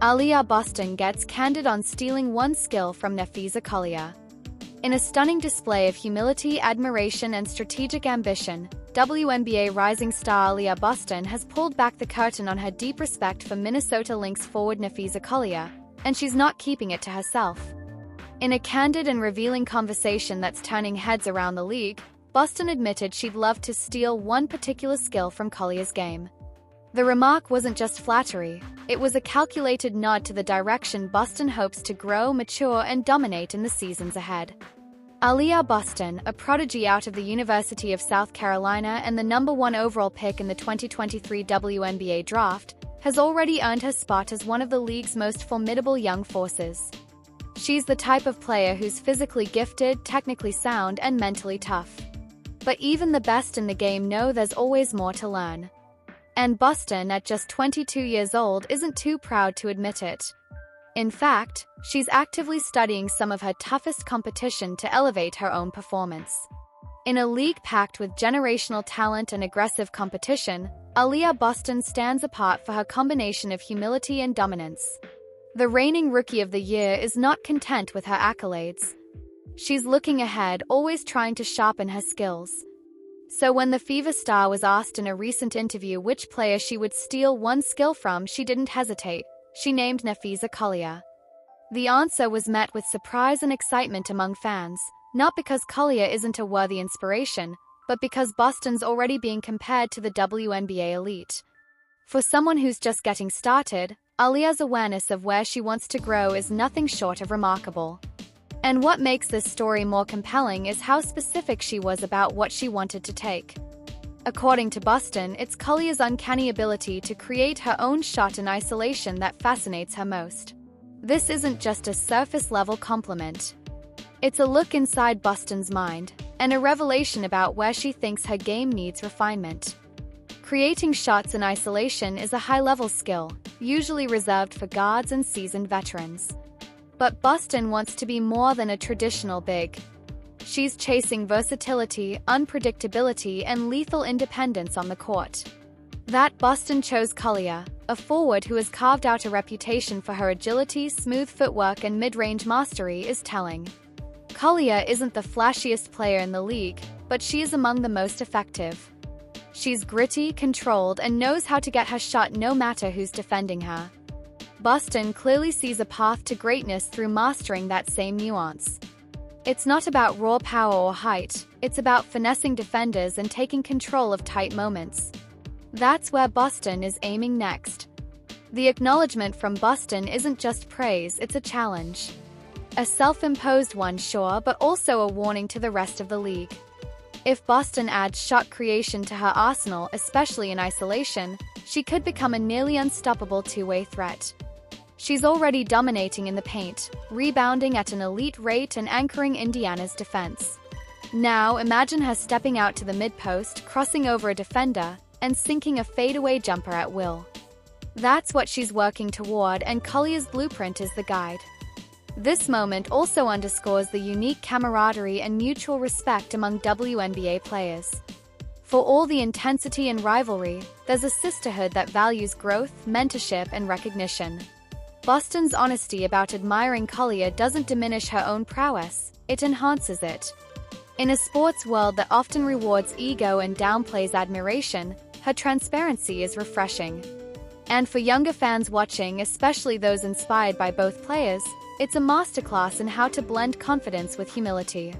Aliyah Boston gets candid on stealing one skill from Collier. In a stunning display of humility, admiration, and strategic ambition, WNBA rising star Aliyah Boston has pulled back the curtain on her deep respect for Minnesota Lynx forward Collier, and she's not keeping it to herself. In a candid and revealing conversation that's turning heads around the league, Boston admitted she'd love to steal one particular skill from Collier's game. The remark wasn't just flattery, it was a calculated nod to the direction Boston hopes to grow, mature, and dominate in the seasons ahead. Aliyah Boston, a prodigy out of the University of South Carolina and the #1 overall pick in the 2023 WNBA draft, has already earned her spot as one of the league's most formidable young forces. She's the type of player who's physically gifted, technically sound, and mentally tough. But even the best in the game know there's always more to learn. And Boston, at just 22 years old, isn't too proud to admit it. In fact, she's actively studying some of her toughest competition to elevate her own performance. In a league packed with generational talent and aggressive competition, Aliyah Boston stands apart for her combination of humility and dominance. The reigning Rookie of the Year is not content with her accolades. She's looking ahead, always trying to sharpen her skills. So when the Fever star was asked in a recent interview which player she would steal one skill from, she didn't hesitate. She named Collier. The answer was met with surprise and excitement among fans, not because Collier isn't a worthy inspiration, but because Boston's already being compared to the WNBA elite. For someone who's just getting started, Aliyah's awareness of where she wants to grow is nothing short of remarkable. And what makes this story more compelling is how specific she was about what she wanted to take. According to Boston, it's Collier's uncanny ability to create her own shot in isolation that fascinates her most. This isn't just a surface-level compliment. It's a look inside Boston's mind, and a revelation about where she thinks her game needs refinement. Creating shots in isolation is a high-level skill, usually reserved for guards and seasoned veterans. But Boston wants to be more than a traditional big. She's chasing versatility, unpredictability, and lethal independence on the court. That Boston chose Collier, a forward who has carved out a reputation for her agility, smooth footwork, and mid-range mastery, is telling. Collier isn't the flashiest player in the league, but she is among the most effective. She's gritty, controlled, and knows how to get her shot no matter who's defending her. Boston clearly sees a path to greatness through mastering that same nuance. It's not about raw power or height, it's about finessing defenders and taking control of tight moments. That's where Boston is aiming next. The acknowledgement from Boston isn't just praise, it's a challenge. A self-imposed one, sure, but also a warning to the rest of the league. If Boston adds shot creation to her arsenal, especially in isolation, she could become a nearly unstoppable two-way threat. She's already dominating in the paint, rebounding at an elite rate and anchoring Indiana's defense. Now, imagine her stepping out to the mid-post, crossing over a defender, and sinking a fadeaway jumper at will. That's what she's working toward, and Collier's blueprint is the guide. This moment also underscores the unique camaraderie and mutual respect among WNBA players. For all the intensity and rivalry, there's a sisterhood that values growth, mentorship, and recognition. Boston's honesty about admiring Collier doesn't diminish her own prowess, it enhances it. In a sports world that often rewards ego and downplays admiration, her transparency is refreshing. And for younger fans watching, especially those inspired by both players, it's a masterclass in how to blend confidence with humility.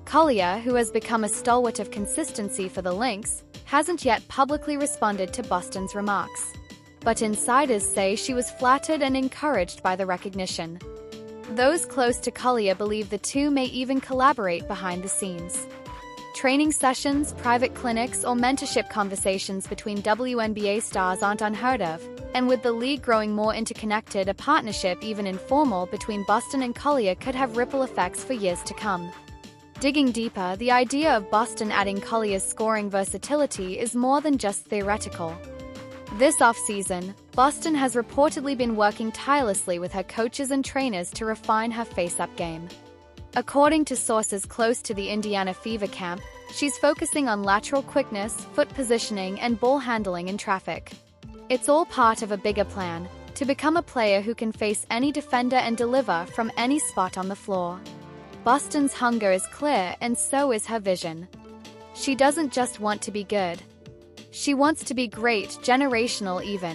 Collier, who has become a stalwart of consistency for the Lynx, hasn't yet publicly responded to Boston's remarks. But insiders say she was flattered and encouraged by the recognition. Those close to Collier believe the two may even collaborate behind the scenes. Training sessions, private clinics, or mentorship conversations between WNBA stars aren't unheard of, and with the league growing more interconnected, a partnership, even informal, between Boston and Collier could have ripple effects for years to come. Digging deeper, the idea of Boston adding Collier's scoring versatility is more than just theoretical. This offseason, Boston has reportedly been working tirelessly with her coaches and trainers to refine her face-up game. According to sources close to the Indiana Fever camp, she's focusing on lateral quickness, foot positioning, and ball handling in traffic. It's all part of a bigger plan, to become a player who can face any defender and deliver from any spot on the floor. Boston's hunger is clear, and so is her vision. She doesn't just want to be good. She wants to be great, generational even.